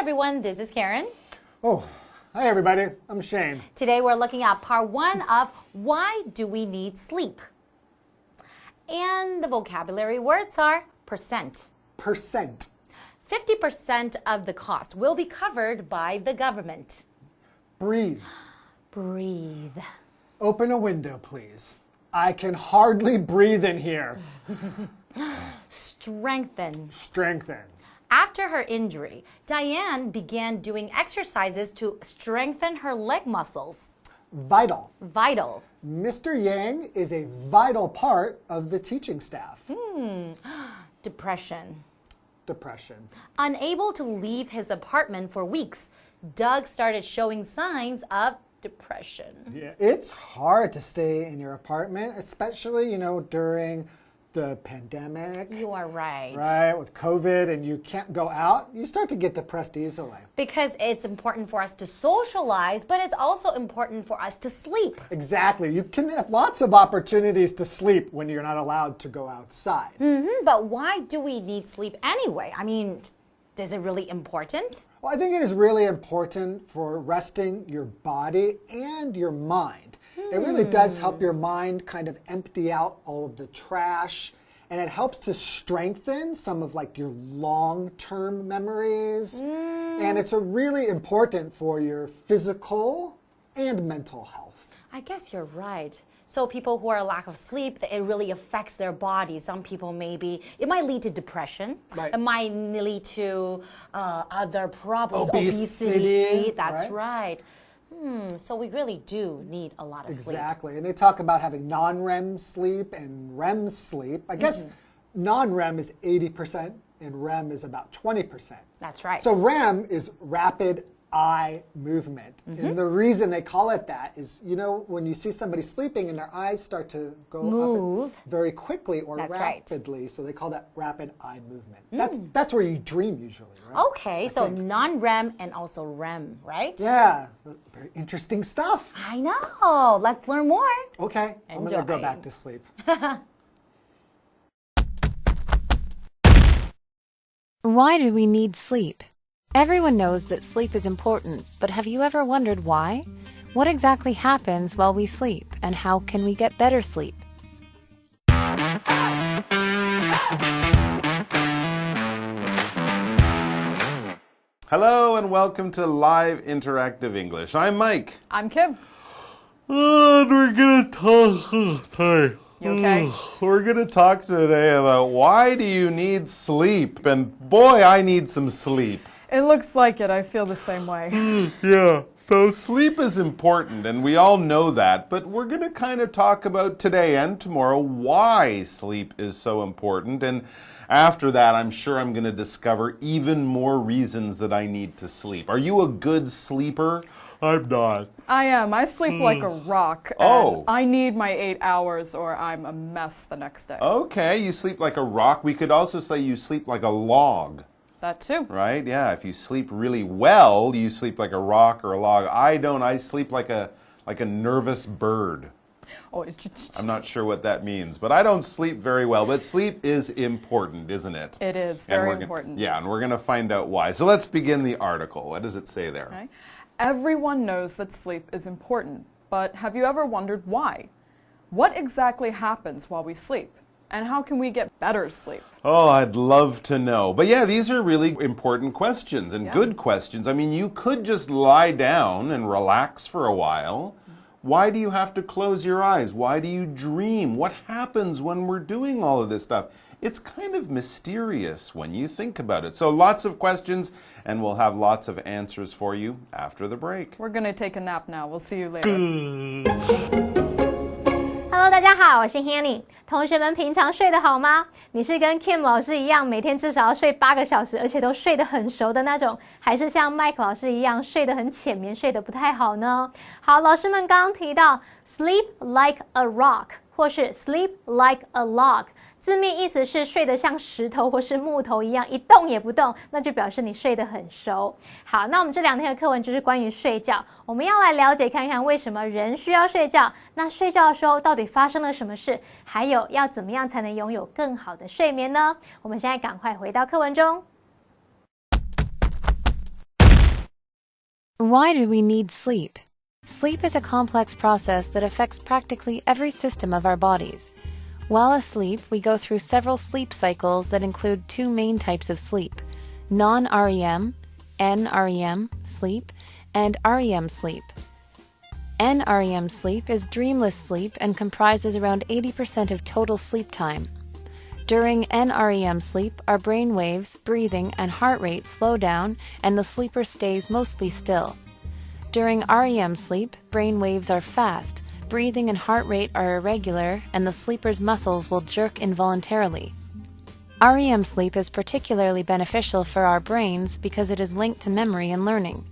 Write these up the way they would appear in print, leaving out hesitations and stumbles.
everyone, this is Karen. Oh, hi everybody, I'm Shane. Today we're looking at part 1 of Why Do We Need Sleep? And the vocabulary words are percent. Percent. 50% of the cost will be covered by the government. Breathe. Breathe. Open a window, please. I can hardly breathe in here. Strengthen. Strengthen. After her injury, Diane began doing exercises to strengthen her leg muscles. Vital. Vital. Mr. Yang is a vital part of the teaching staff. Depression. Depression. Unable to leave his apartment for weeks, Doug started showing signs of depression. Yeah, it's hard to stay in your apartment, especially, during the pandemic. You are right. Right, with COVID and you can't go out, you start to get depressed easily. Because it's important for us to socialize, but it's also important for us to sleep. Exactly. You can have lots of opportunities to sleep when you're not allowed to go outside. But why do we need sleep anyway? I mean, is it really important? Well, I think it is really important for resting your body and your mind. It really does help your mind kind of empty out all of the trash, and it helps to strengthen some of your long-term memories. And it's really important for your physical and mental health. I guess you're right. So people who are lack of sleep, it really affects their body. Some people it might lead to depression. Right. It might lead to other problems. Obesity. That's right. So we really do need a lot of sleep. Exactly. And they talk about having non-REM sleep and REM sleep. I guess non-REM is 80% and REM is about 20%. That's right. So REM is rapid eye movement. And the reason they call it that is, when you see somebody sleeping and their eyes start to move up very quickly or rapidly, so they call that rapid eye movement. That's where you dream usually, right? Okay, so non-REM and also REM, right? Yeah, very interesting stuff. I know. Let's learn more. Okay, I'm going to go back to sleep. Why do we need sleep? Everyone knows that sleep is important, but have you ever wondered why? What exactly happens while we sleep, and how can we get better sleep? Hello and welcome to Live Interactive English. I'm Mike. I'm Kim. And we're gonna talk. Sorry. You okay? We're gonna talk today about why do you need sleep? And boy, I need some sleep. It looks like it. I feel the same way. Yeah. So sleep is important, and we all know that, but we're going to kind of talk about today and tomorrow why sleep is so important, and after that, I'm sure I'm going to discover even more reasons that I need to sleep. Are you a good sleeper? I'm not. I am. I sleep like a rock. Oh. I need my 8 hours or I'm a mess the next day. Okay, you sleep like a rock. We could also say you sleep like a log. That too. Right? Yeah, if you sleep really well, you sleep like a rock or a log. I don't. I sleep like a nervous bird. Oh, I'm not sure what that means, but I don't sleep very well. But sleep is important, isn't it? It is very important. Yeah, and we're going to find out why. So let's begin the article. What does it say there? Okay. Everyone knows that sleep is important, but have you ever wondered why? What exactly happens while we sleep? And how can we get better sleep? Oh, I'd love to know. But yeah, these are really important questions and good questions. I mean, you could just lie down and relax for a while. Why do you have to close your eyes? Why do you dream? What happens when we're doing all of this stuff? It's kind of mysterious when you think about it. So lots of questions, and we'll have lots of answers for you after the break. We're going to take a nap now. We'll see you later. Hello， 大家好，我是 Hanny。同学们平常睡得好吗？你是跟 Kim 老师一样，每天至少要睡8个小时，而且都睡得很熟的那种，还是像 Mike 老师一样睡得很浅眠，睡得不太好呢？好，老师们刚刚提到 sleep like a rock 或是 sleep like a log。字面意思是睡得像石头或是木头一样一动也不动，那就表示你睡得很熟。好，那我们这2天的课文就是关于睡觉，我们要来了解看看为什么人需要睡觉，那睡觉的时候到底发生了什么事，还有要怎么样才能拥有更好的睡眠呢？我们现在赶快回到课文中。Why do we need sleep? Sleep is a complex process that affects practically every system of our bodies. While asleep, we go through several sleep cycles that include two main types of sleep: non-REM, Nrem sleep, and REM sleep. Nrem sleep is dreamless sleep and comprises around 80% of total sleep time. During Nrem sleep, our brain waves, breathing, and heart rate slow down and the sleeper stays mostly still. During REM sleep, brain waves are fast, breathing and heart rate are irregular, and the sleeper's muscles will jerk involuntarily. REM sleep is particularly beneficial for our brains because it is linked to memory and learning.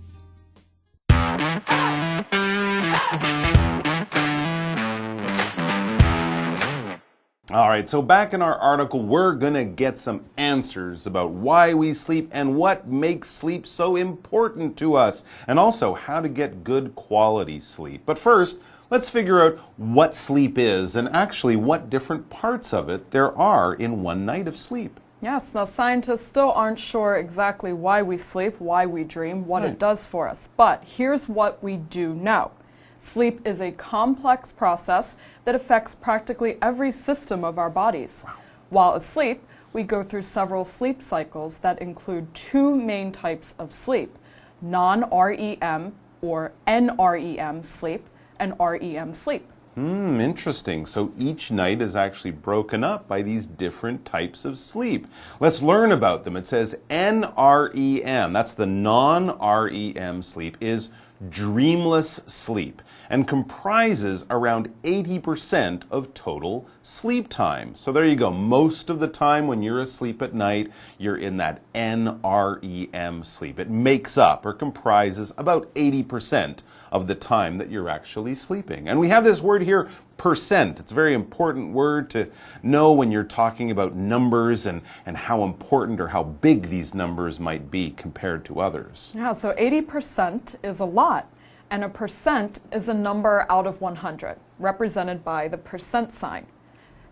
All right, so back in our article, we're going to get some answers about why we sleep and what makes sleep so important to us, and also how to get good quality sleep. But first, let's figure out what sleep is and actually what different parts of it there are in one night of sleep. Yes, now scientists still aren't sure exactly why we sleep, why we dream, what it does for us. But here's what we do know. Sleep is a complex process that affects practically every system of our bodies. While asleep, we go through several sleep cycles that include two main types of sleep: non-REM or Nrem sleep and REM sleep. Interesting. So each night is actually broken up by these different types of sleep. Let's learn about them. It says Nrem, that's the non-REM sleep, is dreamless sleep and comprises around 80% of total sleep time. So there you go. Most of the time when you're asleep at night, you're in that Nrem sleep. It makes up or comprises about 80% of the time that you're actually sleeping. And we have this word here, percent. It's a very important word to know when you're talking about numbers and how important or how big these numbers might be compared to others. Yeah, so 80% is a lot. And a percent is a number out of 100, represented by the percent sign.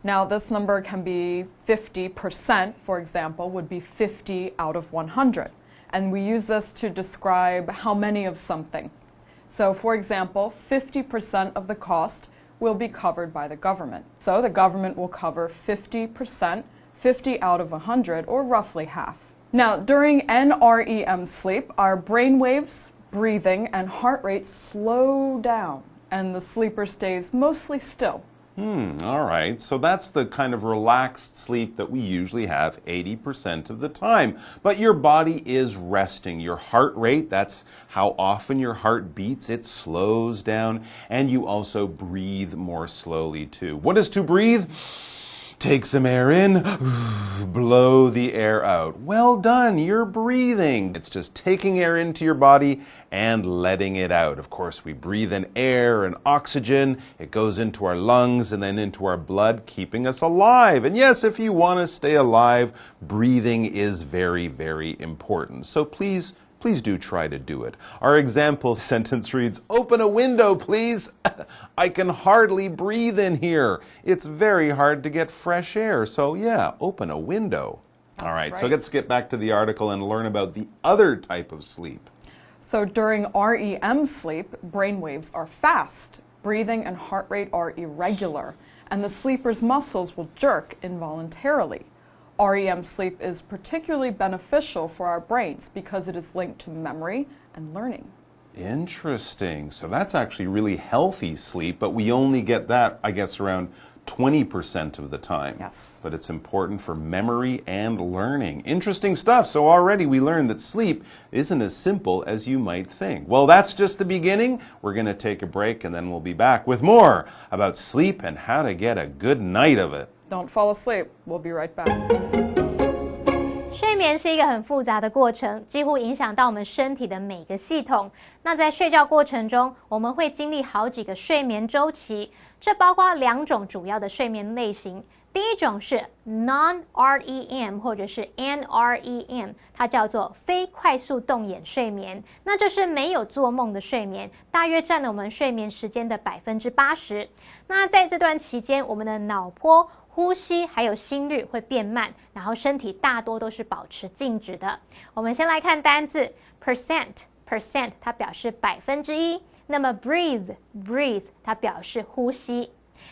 Now, this number can be 50%, for example, would be 50 out of 100. And we use this to describe how many of something. So, for example, 50% of the cost will be covered by the government. So the government will cover 50%, 50 out of 100, or roughly half. Now, during Nrem sleep, our brain waves, breathing, and heart rate slow down, and the sleeper stays mostly still. All right. So that's the kind of relaxed sleep that we usually have 80% of the time. But your body is resting. Your heart rate, that's how often your heart beats, it slows down, and you also breathe more slowly too. What is to breathe? Take some air in, blow the air out. Well done, you're breathing. It's just taking air into your body and letting it out. Of course, we breathe in air and oxygen. It goes into our lungs and then into our blood, keeping us alive. And yes, if you want to stay alive, breathing is very, very important. So please do try to do it. Our example sentence reads, "Open a window, please. I can hardly breathe in here. It's very hard to get fresh air." So yeah, open a window. All right, so let's get back to the article and learn about the other type of sleep. So during REM sleep, brain waves are fast, breathing and heart rate are irregular, and the sleeper's muscles will jerk involuntarily. REM sleep is particularly beneficial for our brains because it is linked to memory and learning. Interesting. So that's actually really healthy sleep, but we only get that, I guess, around 20% of the time. Yes. But it's important for memory and learning. Interesting stuff. So already we learned that sleep isn't as simple as you might think. Well, that's just the beginning. We're going to take a break and then we'll be back with more about sleep and how to get a good night of it. Don't fall asleep. We'll be right back. 睡眠是一个很复杂的过程，几乎影响到我们身体的每个系统。那在睡觉过程中，我们会经历好几个睡眠周期，这包括两种主要的睡眠类型。第一种是 Non-REM 或者是 Nrem， 它叫做非快速动眼睡眠。那这是没有做梦的睡眠，大约占了我们睡眠时间的80%。那在这段期间，我们的脑波、呼吸还有心率会变慢，然后身体大多都是保持静止的。我们先来看单字 percent。percent 它表示1%，那么 breathe 它表示呼吸。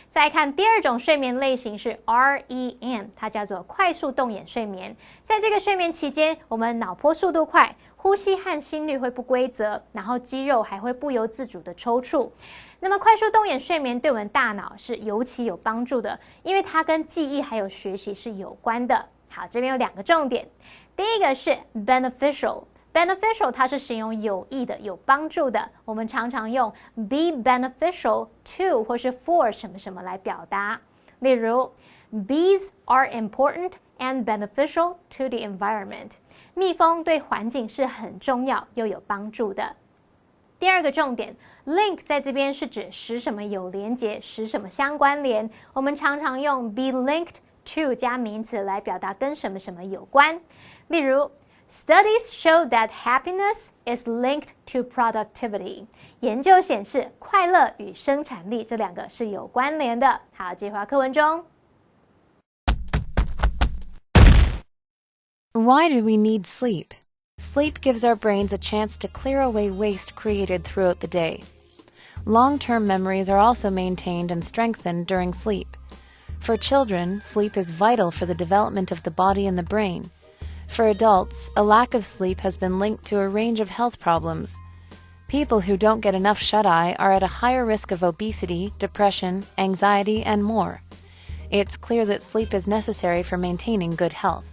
再看第二种睡眠类型是 REM， 它叫做快速动眼睡眠。在这个睡眠期间，我们脑波速度快，呼吸和心率会不规则，然后肌肉还会不由自主的抽搐。那么快速动眼睡眠对我们大脑是尤其有帮助的，因为它跟记忆还有学习是有关的。好，这边有2个重点，第一个是 beneficial 它是形容有益的、有帮助的，我们常常用 be beneficial to 或是 for 什么什么来表达。例如 bees are important and beneficial to the environment， 蜜蜂对环境是很重要又有帮助的。第二个重点 link 在这边是指使什么有连结，使什么相关联，我们常常用 be linked to 加名词来表达跟什么什么有关。例如Studies show that happiness is linked to productivity. 研究显示，快乐与生产力这2个是有关联的。好，接回到课文中。Why do we need sleep? Sleep gives our brains a chance to clear away waste created throughout the day. Long-term memories are also maintained and strengthened during sleep. For children, sleep is vital for the development of the body and the brain. For adults, a lack of sleep has been linked to a range of health problems. People who don't get enough shut-eye are at a higher risk of obesity, depression, anxiety, and more. It's clear that sleep is necessary for maintaining good health.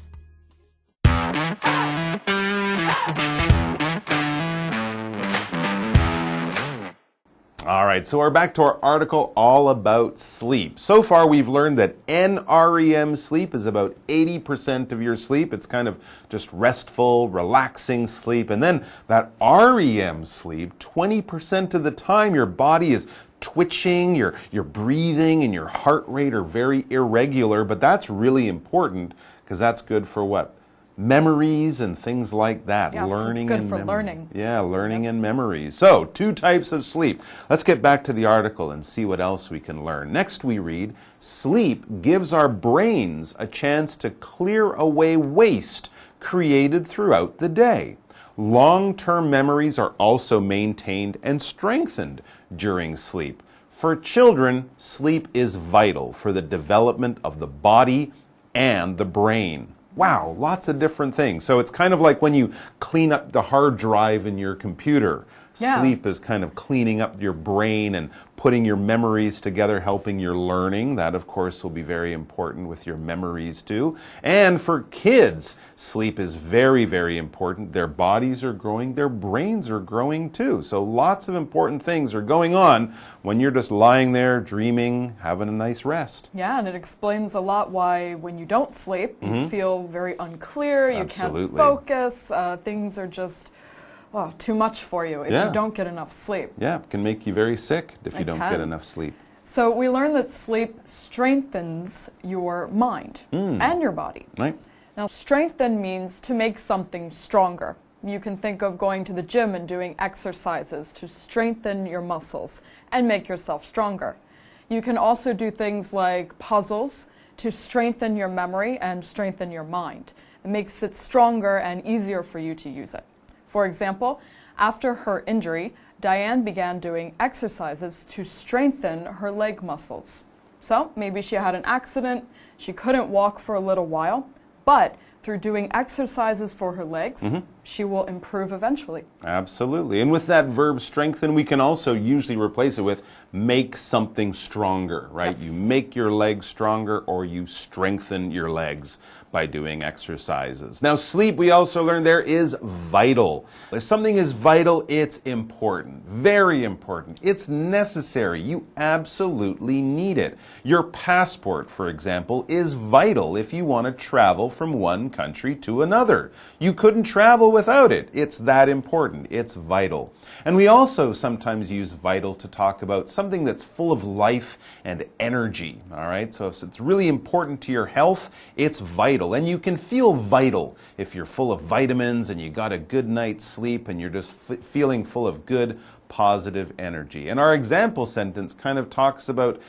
All right, so we're back to our article all about sleep. So far, we've learned that NREM sleep is about 80% of your sleep. It's kind of just restful, relaxing sleep. And then that REM sleep, 20% of the time your body is twitching, your breathing and your heart rate are very irregular, but that's really important because that's good for what? Memories and things like that. Yes, learning it's good and for learning. Yeah, learning and memories. So, 2 types of sleep. Let's get back to the article and see what else we can learn. Next we read, sleep gives our brains a chance to clear away waste created throughout the day. Long-term memories are also maintained and strengthened during sleep. For children, sleep is vital for the development of the body and the brain. Wow, lots of different things. So it's kind of like when you clean up the hard drive in your computer. Yeah. Sleep is kind of cleaning up your brain and putting your memories together, helping your learning. That, of course, will be very important with your memories, too. And for kids, sleep is very, very important. Their bodies are growing, their brains are growing, too. So lots of important things are going on when you're just lying there, dreaming, having a nice rest. Yeah, and it explains a lot why when you don't sleep, you feel very unclear, you Absolutely. can't focus, things are just too much for you if you don't get enough sleep. Yeah, it can make you very sick if you don't get enough sleep. So we learned that sleep strengthens your mind and your body. Right? Now, strengthen means to make something stronger. You can think of going to the gym and doing exercises to strengthen your muscles and make yourself stronger. You can also do things like puzzles to strengthen your memory and strengthen your mind. It makes it stronger and easier for you to use it. For example, after her injury, Diane began doing exercises to strengthen her leg muscles. So maybe she had an accident, she couldn't walk for a little while, but through doing exercises for her legs, she will improve eventually. Absolutely. And with that verb strengthen, we can also usually replace it with make something stronger, right? Yes. You make your legs stronger or you strengthen your legs by doing exercises. Now, sleep, we also learned there is vital. If something is vital, it's important. Very important. It's necessary. You absolutely need it. Your passport, for example, is vital if you want to travel from one country to another. You couldn't travel without it. It's that important. It's vital. And we also sometimes use vital to talk about something that's full of life and energy. All right? So if it's really important to your health, it's vital. And you can feel vital if you're full of vitamins and you got a good night's sleep and you're just feeling full of good, positive energy. And our example sentence kind of talks about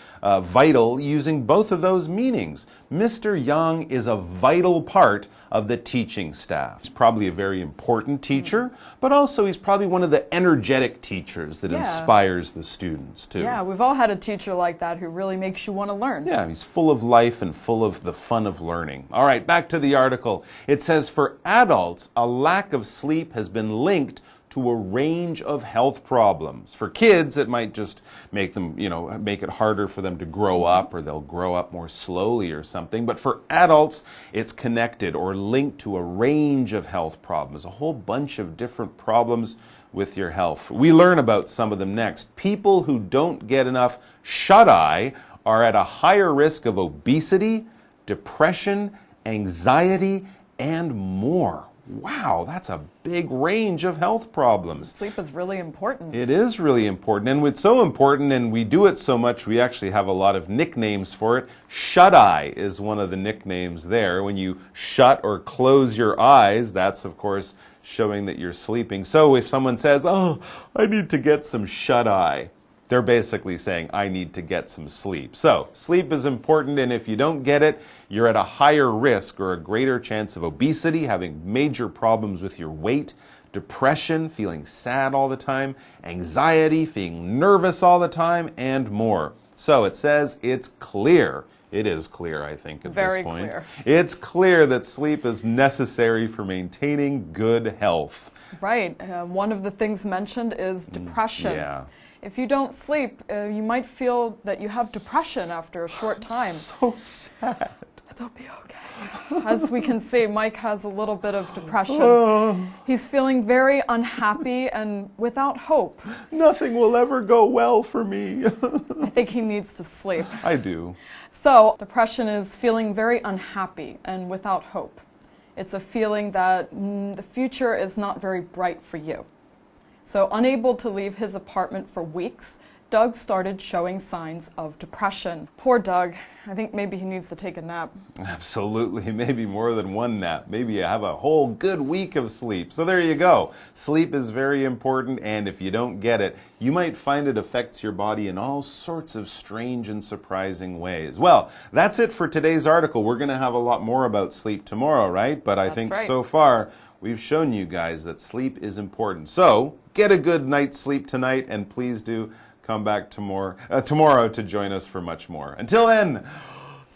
vital using both of those meanings. Mr. Yang is a vital part of the teaching staff. He's probably a very important teacher, but also he's probably one of the energetic teachers that inspires the students too. Yeah, we've all had a teacher like that who really makes you want to learn. Yeah, he's full of life and full of the fun of learning. All right, back to the article. It says, for adults, a lack of sleep has been linked to a range of health problems. For kids, it might just make them, make it harder for them to grow up, or they'll grow up more slowly or something. But for adults, it's connected or linked to a range of health problems, a whole bunch of different problems with your health. We learn about some of them next. People who don't get enough shut-eye are at a higher risk of obesity, depression, anxiety, and more. Wow, that's a big range of health problems. Sleep is really important. It is really important, and it's so important, and we do it so much, we actually have a lot of nicknames for it. Shut-eye is one of the nicknames there. When you shut or close your eyes, that's, of course, showing that you're sleeping. So if someone says, oh, I need to get some shut-eye, they're basically saying, I need to get some sleep. So, sleep is important, and if you don't get it, you're at a higher risk or a greater chance of obesity, having major problems with your weight, depression, feeling sad all the time, anxiety, feeling nervous all the time, and more. So, it says it's clear. It is clear, I think, at this point. Very clear. It's clear that sleep is necessary for maintaining good health. Right. One of the things mentioned is depression. Yeah. If you don't sleep, you might feel that you have depression after a short time. So sad. It'll be okay. As we can see, Mike has a little bit of depression. He's feeling very unhappy and without hope. Nothing will ever go well for me. I think he needs to sleep. I do. So, depression is feeling very unhappy and without hope. It's a feeling that the future is not very bright for you. So, unable to leave his apartment for weeks, Doug started showing signs of depression. Poor Doug. I think maybe he needs to take a nap. Absolutely. Maybe more than one nap. Maybe you have a whole good week of sleep. So there you go. Sleep is very important, and if you don't get it, you might find it affects your body in all sorts of strange and surprising ways. Well, that's it for today's article. We're going to have a lot more about sleep tomorrow, right? But I think so far, we've shown you guys that sleep is important. So, get a good night's sleep tonight, and please do come back tomorrow to join us for much more. Until then,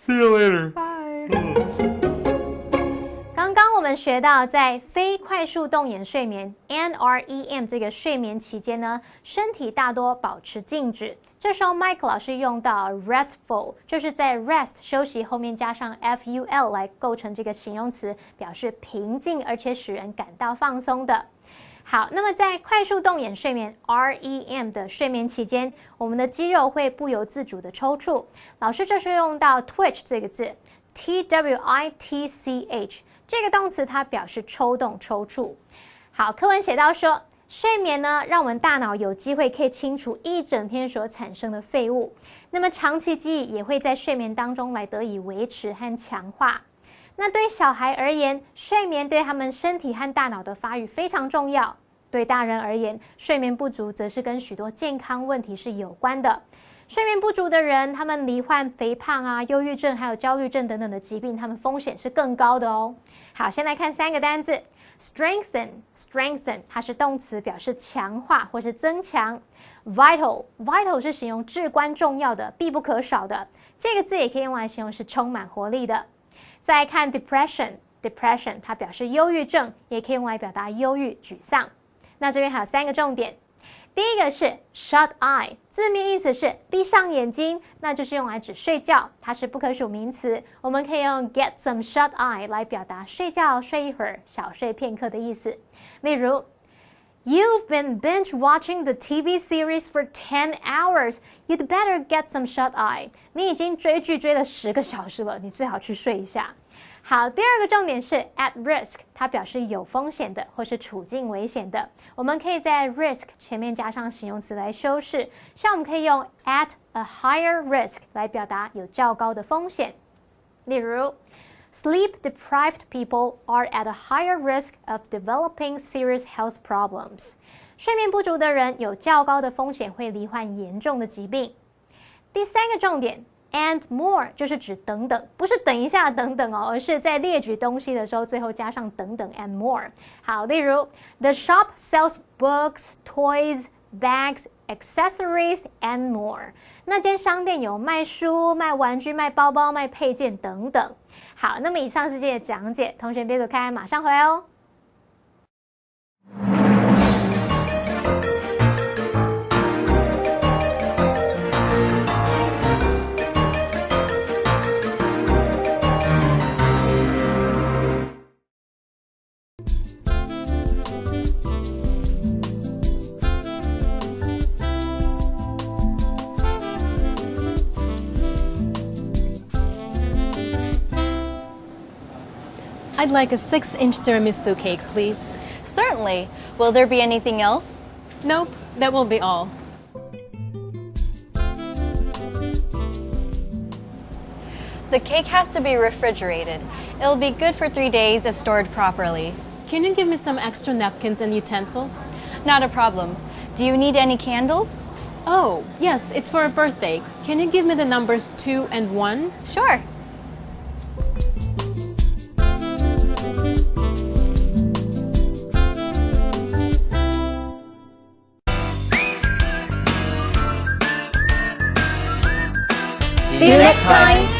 see you later. Bye. 刚刚我们学到，在非快速动眼睡眠 (Nrem) 这个睡眠期间呢，身体大多保持静止。这时候 Mike 老师用到 restful， 就是在 rest 休息后面加上 ful 来构成这个形容词，表示平静而且使人感到放松的。好，那么在快速动眼睡眠 (REM) 的睡眠期间，我们的肌肉会不由自主的抽搐。老师这是用到 twitch 这个字 ，twitch 这个动词，它表示抽动、抽搐。好，课文写到说，睡眠呢，让我们大脑有机会可以清除一整天所产生的废物。那么长期记忆也会在睡眠当中来得以维持和强化。那对小孩而言，睡眠对他们身体和大脑的发育非常重要。对大人而言，睡眠不足则是跟许多健康问题是有关的。睡眠不足的人，他们罹患肥胖啊、忧郁症还有焦虑症等等的疾病，他们风险是更高的哦。好，先来看3个单字 ，strengthen， 它是动词，表示强化或是增强。vital 是形容至关重要的、必不可少的，这个字也可以用来形容是充满活力的。再来看 depression， 它表示忧郁症，也可以用来表达忧郁、沮丧。那这边还有3个重点，第一个是 shut eye， 字面意思是闭上眼睛，那就是用来指睡觉，它是不可数名词，我们可以用 get some shut eye 来表达睡觉、睡一会儿、小睡片刻的意思。例如 You've been binge watching the TV series for 10 hours. You'd better get some shut eye. 你已经追剧追了10个小时了，你最好去睡一下。好，第二个重点是 at risk， 它表示有风险的或是处境危险的。我们可以在 risk 前面加上形容词来修饰，像我们可以用 at a higher risk 来表达有较高的风险。例如Sleep-deprived people are at a higher risk of developing serious health problems. 睡眠不足的人有较高的风险会罹患严重的疾病。第三个重点 and more 就是指等等，不是等一下等等哦，而是在列举东西的时候最后加上等等 and more。好，例如 The shop sells books, toys, bags, accessories and more。那间商店有卖书、卖玩具、卖包包、卖配件等等。好，那么以上是这些讲解，同学别走开，马上回来哦。I'd like a 6-inch tiramisu cake, please. Certainly. Will there be anything else? Nope, that will be all. The cake has to be refrigerated. It'll be good for 3 days if stored properly. Can you give me some extra napkins and utensils? Not a problem. Do you need any candles? Oh, yes, it's for a birthday. Can you give me the numbers 2 and 1? Sure. See you next time!